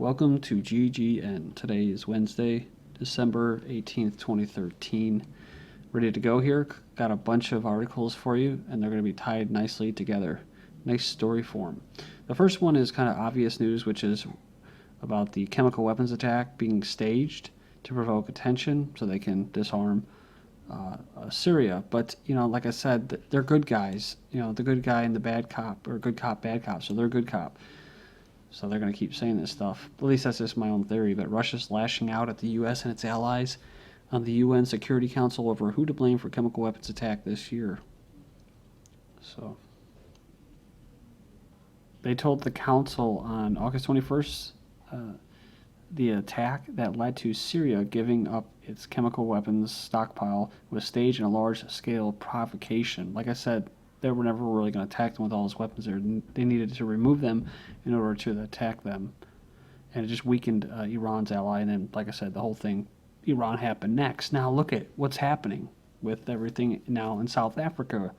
Welcome to GGN. Today is Wednesday, December 18th, 2013. Ready to go here? Got a bunch of articles for you, and they're going to be tied nicely together. Nice story form. The first one is kind of obvious news, which is about the chemical weapons attack being staged to provoke attention so they can disarm Syria. But, like I said, they're good guys. The good guy and the bad cop, or good cop, bad cop, so they're good cop. So they're going to keep saying this stuff. At least that's just my own theory. But Russia's lashing out at the U.S. and its allies on the UN Security Council over who to blame for chemical weapons attack this year. So they told the council on August 21st the attack that led to Syria giving up its chemical weapons stockpile was staged in a large-scale provocation. Like I said, they were never really going to attack them with all those weapons there. They needed to remove them in order to attack them. And it just weakened Iran's ally. And then, like I said, the whole thing, Iran happened next. Now look at what's happening with everything now in South Africa.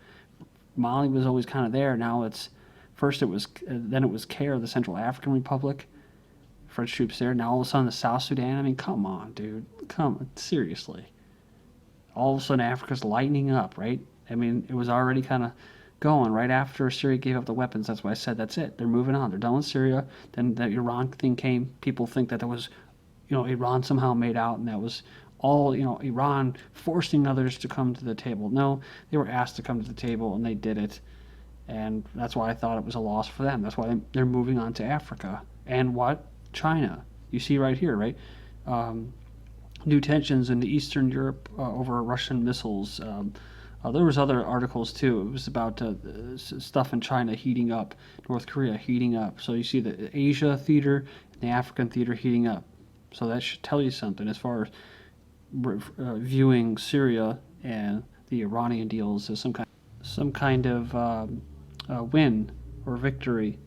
Mali was always kind of there. Now then it was CARE, the Central African Republic. French troops there. Now all of a sudden the South Sudan. I mean, come on, dude. Seriously. All of a sudden Africa's lightening up, right? I mean, it was already kind of going right after Syria gave up the weapons. That's why I said that's it. They're moving on. They're done with Syria. Then the Iran thing came. People think that there was, Iran somehow made out, and that was all, Iran forcing others to come to the table. No, they were asked to come to the table, and they did it. And that's why I thought it was a loss for them. That's why they're moving on to Africa. And what? China. You see right here, right? New tensions in Eastern Europe over Russian missiles. There was other articles too. It was about stuff in China heating up, North Korea heating up. So you see the Asia theater and the African theater heating up. So that should tell you something as far as viewing Syria and the Iranian deals as some kind of win or victory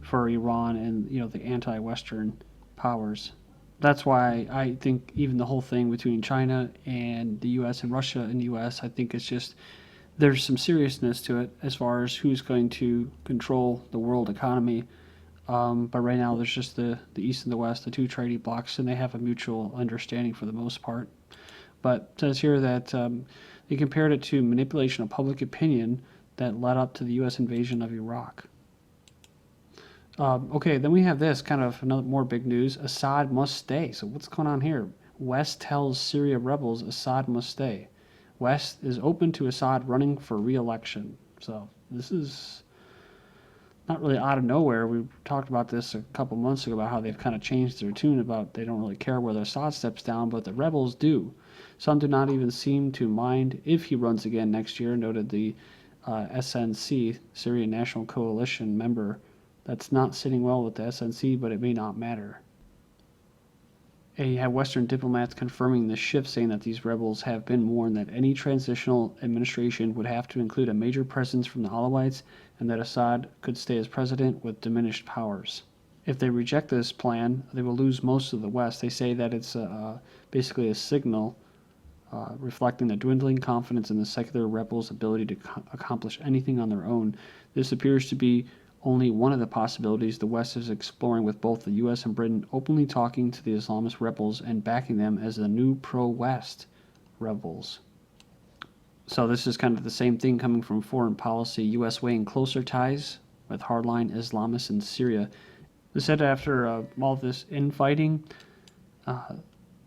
for Iran and the anti-Western powers. That's why I think even the whole thing between China and the U.S. and Russia and the U.S., I think it's just there's some seriousness to it as far as who's going to control the world economy. But right now there's just the East and the West, the two trading blocs, and they have a mutual understanding for the most part. But it says here that they compared it to manipulation of public opinion that led up to the U.S. invasion of Iraq. Okay, then we have this kind of another more big news. Assad must stay. So what's going on here? West tells Syria rebels Assad must stay. West is open to Assad running for re-election. So this is not really out of nowhere. We talked about this a couple months ago about how they've kind of changed their tune about they don't really care whether Assad steps down, but the rebels do. Some do not even seem to mind if he runs again next year, noted the SNC, Syrian National Coalition member. That's not sitting well with the SNC, but it may not matter. And you have Western diplomats confirming the shift, saying that these rebels have been warned that any transitional administration would have to include a major presence from the Alawites and that Assad could stay as president with diminished powers. If they reject this plan, they will lose most of the West. They say that it's basically a signal reflecting the dwindling confidence in the secular rebels' ability to accomplish anything on their own. This appears to be only one of the possibilities the West is exploring, with both the U.S. and Britain openly talking to the Islamist rebels and backing them as the new pro-West rebels. So this is kind of the same thing coming from foreign policy, U.S. weighing closer ties with hardline Islamists in Syria. They said after all this infighting,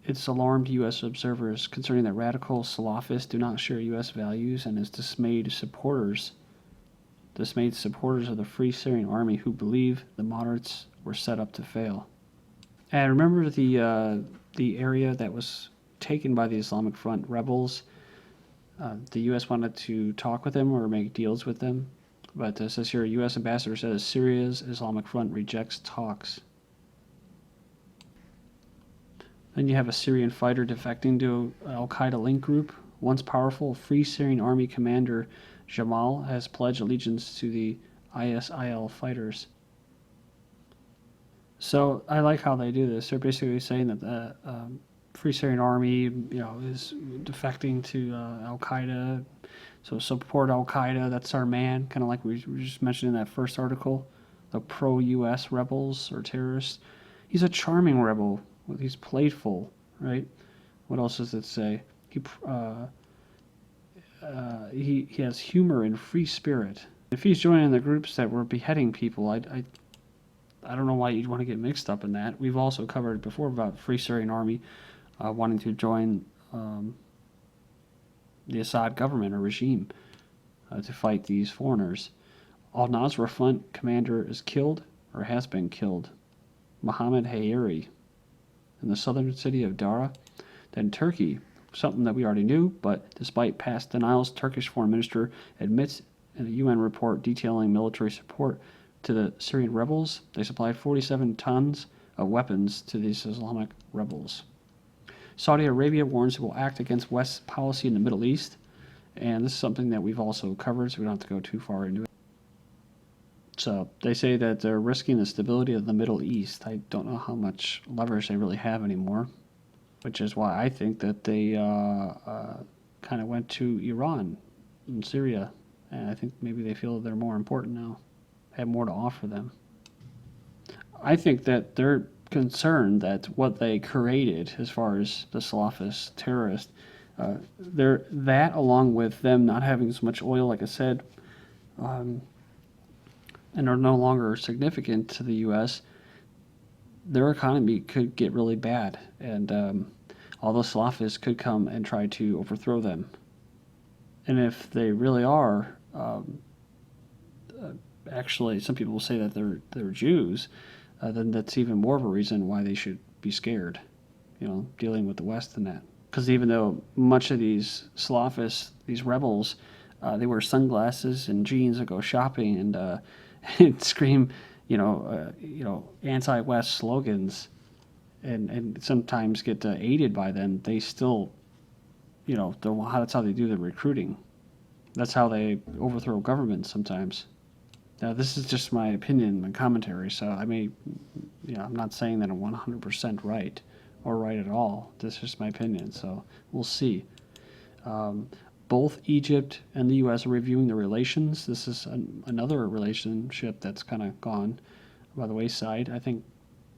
it's alarmed U.S. observers concerning that radical Salafists do not share U.S. values and is dismayed supporters of the Free Syrian Army who believe the moderates were set up to fail. And remember the area that was taken by the Islamic Front rebels? The U.S. wanted to talk with them or make deals with them, but it says here, U.S. ambassador says Syria's Islamic Front rejects talks. Then you have a Syrian fighter defecting to Al-Qaeda link group. Once powerful Free Syrian Army commander Jamal has pledged allegiance to the ISIL fighters. So I like how they do this. They're basically saying that the Free Syrian Army, is defecting to Al-Qaeda. So support Al-Qaeda. That's our man. Kind of like we just mentioned in that first article, the pro-U.S. rebels or terrorists. He's a charming rebel. He's playful, right? What else does it say? He has humor and free spirit. If he's joining the groups that were beheading people, I don't know why you'd want to get mixed up in that. We've also covered before about Free Syrian Army wanting to join the Assad government or regime to fight these foreigners. Al-Nusra Front commander is killed or has been killed. Mohammed Hayeri in the southern city of Dara. Then Turkey, something that we already knew, but despite past denials, Turkish foreign minister admits in a UN report detailing military support to the Syrian rebels, they supplied 47 tons of weapons to these Islamic rebels. Saudi Arabia warns it will act against West's policy in the Middle East, and this is something that we've also covered, so we don't have to go too far into it. So they say that they're risking the stability of the Middle East. I don't know how much leverage they really have anymore, which is why I think that they kind of went to Iran and Syria, and I think maybe they feel that they're more important now, have more to offer them. I think that they're concerned that what they created as far as the Salafist terrorists, they're that along with them not having as much oil, like I said, and are no longer significant to the U.S., their economy could get really bad, and all the Salafists could come and try to overthrow them. And if they really are, actually, some people will say that they're Jews, then that's even more of a reason why they should be scared, dealing with the West and that. Because even though much of these Salafists, these rebels, they wear sunglasses and jeans and go shopping and scream, anti-West slogans, and sometimes get aided by them, they still, that's how they do the recruiting. That's how they overthrow governments sometimes. Now, this is just my opinion and commentary, so I may, I'm not saying that I'm 100% right or right at all. This is just my opinion, so we'll see. Both Egypt and the U.S. are reviewing their relations. This is another relationship that's kind of gone by the wayside, I think,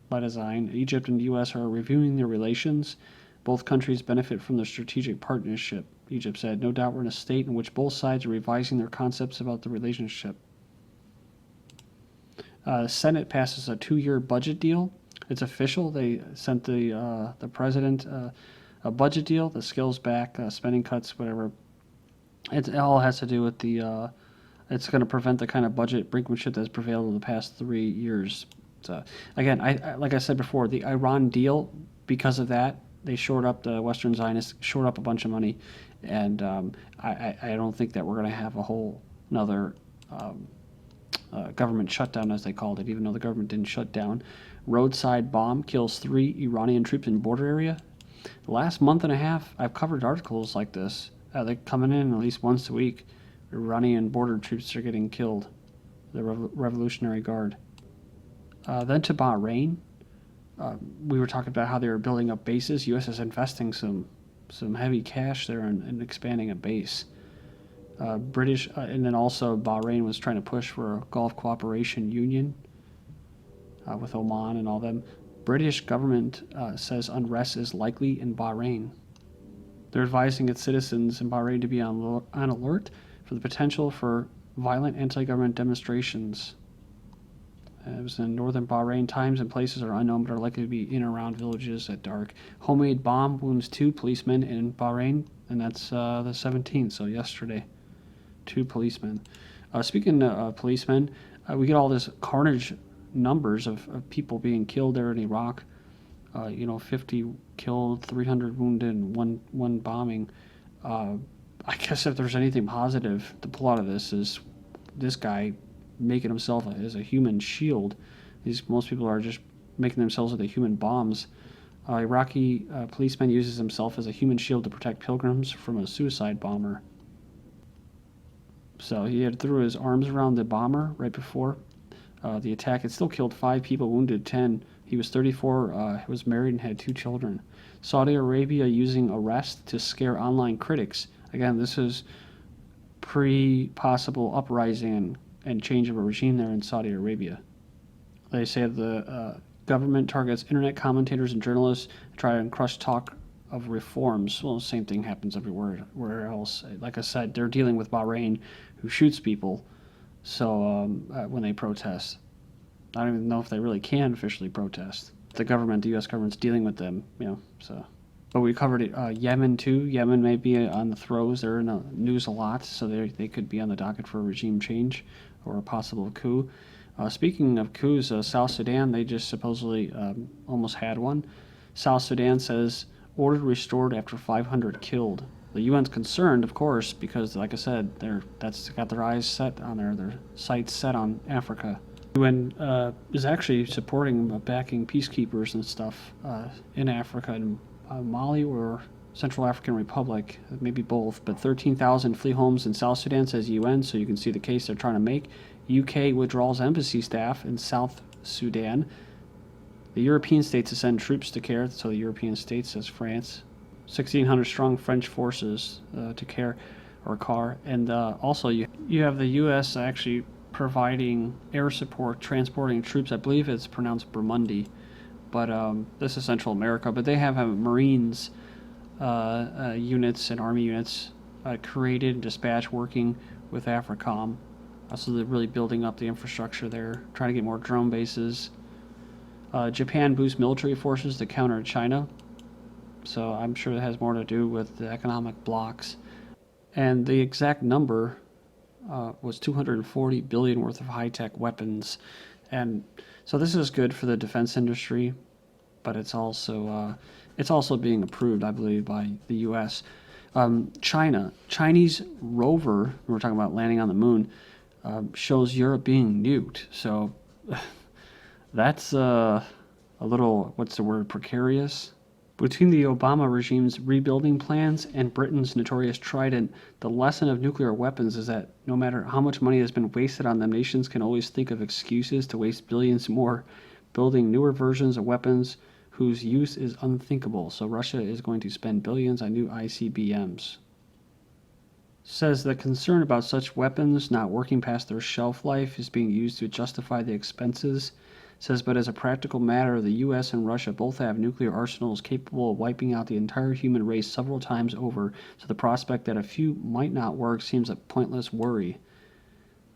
by design. Egypt and the U.S. are reviewing their relations. Both countries benefit from the strategic partnership, Egypt said. No doubt we're in a state in which both sides are revising their concepts about the relationship. The Senate passes a 2-year budget deal. It's official. They sent the president a budget deal that scales back spending cuts, whatever. It all has to do with it's going to prevent the kind of budget brinkmanship that's prevailed over the past 3 years. So, again, like I said before, the Iran deal, because of that, they shored up the Western Zionists, shored up a bunch of money, and I don't think that we're going to have a whole another government shutdown, as they called it, even though the government didn't shut down. Roadside bomb kills 3 Iranian troops in border area. The last month and a half, I've covered articles like this. They're coming in at least once a week. Iranian border troops are getting killed. The Revolutionary Guard. Then to Bahrain. We were talking about how they were building up bases. U.S. is investing some heavy cash there and expanding a base. British, and then also Bahrain was trying to push for a Gulf Cooperation Union with Oman and all them. British government says unrest is likely in Bahrain. They're advising its citizens in Bahrain to be on alert for the potential for violent anti-government demonstrations. It was in northern Bahrain. Times and places are unknown, but are likely to be in and around villages at dark. Homemade bomb wounds 2 policemen in Bahrain, and that's the 17th, so yesterday. 2 policemen. Speaking of policemen, we get all this carnage numbers of people being killed there in Iraq. 50 killed, 300 wounded, and one bombing. I guess if there's anything positive to pull out of this is this guy making himself as a human shield. Most people are just making themselves into human bombs. Iraqi policeman uses himself as a human shield to protect pilgrims from a suicide bomber. So he had threw his arms around the bomber right before the attack. It still killed 5 people, wounded 10. He was 34, was married, and had 2 children. Saudi Arabia using arrest to scare online critics. Again, this is pre-possible uprising and change of a regime there in Saudi Arabia. They say the Government targets internet commentators and journalists to try and crush talk of reforms. Well, the same thing happens everywhere where else. Like I said, they're dealing with Bahrain, who shoots people. So when they protest, I don't even know if they really can officially protest. The U.S. government's dealing with them, So, but we covered it. Yemen too. Yemen may be on the throes. They're in the news a lot, so they could be on the docket for a regime change or a possible coup. Speaking of coups, South Sudan, they just supposedly almost had one. South Sudan says order restored after 500 killed. The UN's concerned, of course, because, like I said, that's got their eyes set on their sights set on Africa. The UN is actually supporting, backing peacekeepers and stuff in Africa, in Mali or Central African Republic, maybe both, but 13,000 flee homes in South Sudan, says UN, so you can see the case they're trying to make. UK withdraws embassy staff in South Sudan. The European states to send troops to Caire, so the European states, says France. 1,600 strong French forces to Caire or Car. And also you have the U.S. actually providing air support, transporting troops. I believe it's pronounced Burmundi, but this is Central America. But they have Marines units and Army units created and dispatched working with AFRICOM. So they're really building up the infrastructure there, trying to get more drone bases. Japan boosts military forces to counter China. So I'm sure it has more to do with the economic blocks. And the exact number was $240 billion worth of high-tech weapons. And so this is good for the defense industry, but it's also being approved, I believe, by the U.S. Chinese rover, we're talking about landing on the moon, shows Europe being nuked. So that's a little, what's the word, precarious? Between the Obama regime's rebuilding plans and Britain's notorious Trident, the lesson of nuclear weapons is that no matter how much money has been wasted on them, nations can always think of excuses to waste billions more building newer versions of weapons whose use is unthinkable. So Russia is going to spend billions on new ICBMs. Says the concern about such weapons not working past their shelf life is being used to justify the expenses. Says, but as a practical matter, the U.S. and Russia both have nuclear arsenals capable of wiping out the entire human race several times over, so the prospect that a few might not work seems a pointless worry.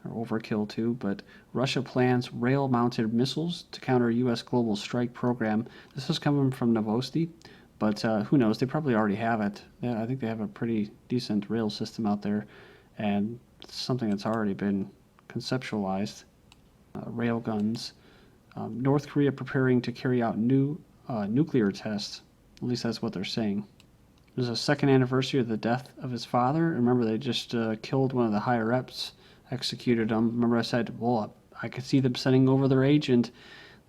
Or overkill too, but Russia plans rail-mounted missiles to counter U.S. global strike program. This is coming from Novosti. But who knows? They probably already have it. Yeah, I think they have a pretty decent rail system out there, and it's something that's already been conceptualized. Rail guns. North Korea preparing to carry out new nuclear tests. At least that's what they're saying. There's a second anniversary of the death of his father. Remember, they just killed one of the higher-ups, executed him. Remember I said, well, I could see them sending over their agent,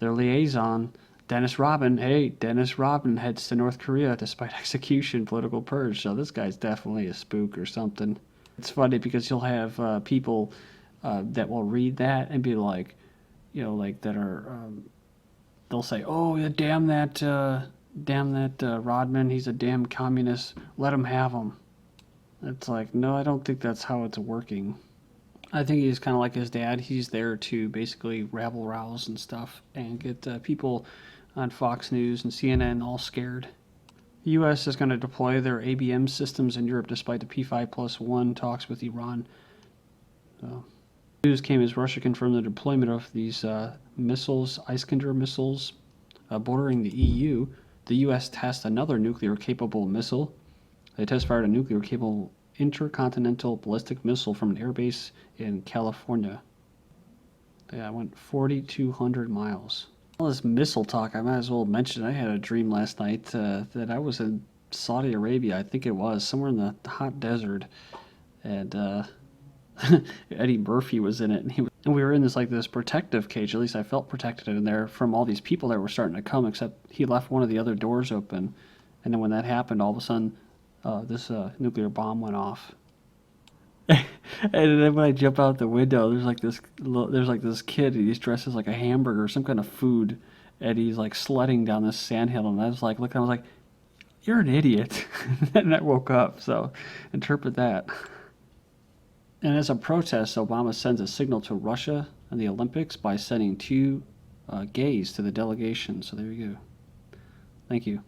their liaison, Dennis Rodman. Hey, Dennis Rodman heads to North Korea despite execution, political purge. So this guy's definitely a spook or something. It's funny because you'll have people that will read that and be like, like that are, they'll say, oh, yeah, damn that Rodman, he's a damn communist. Let him have him. It's like, no, I don't think that's how it's working. I think he's kind of like his dad. He's there to basically rabble-rouse and stuff and get people on Fox News and CNN all scared. The U.S. is going to deploy their ABM systems in Europe despite the P5+1 talks with Iran. News came as Russia confirmed the deployment of these missiles, Iskander missiles, bordering the EU. The U.S. tests another nuclear-capable missile. They test-fired a nuclear-capable intercontinental ballistic missile from an airbase in California. Yeah, it went 4,200 miles. All this missile talk, I might as well mention, I had a dream last night that I was in Saudi Arabia, I think it was, somewhere in the hot desert, and Eddie Murphy was in it, and we were in this protective cage. At least I felt protected in there from all these people that were starting to come, except he left one of the other doors open, and then when that happened, all of a sudden, this nuclear bomb went off. And then when I jump out the window, there's this kid, and he's dressed as like a hamburger, some kind of food, and he's like sledding down this sandhill, and I was like, looking, I was like, you're an idiot. And I woke up, so interpret that. And as a protest, Obama sends a signal to Russia and the Olympics by sending two gays to the delegation. So there you go. Thank you.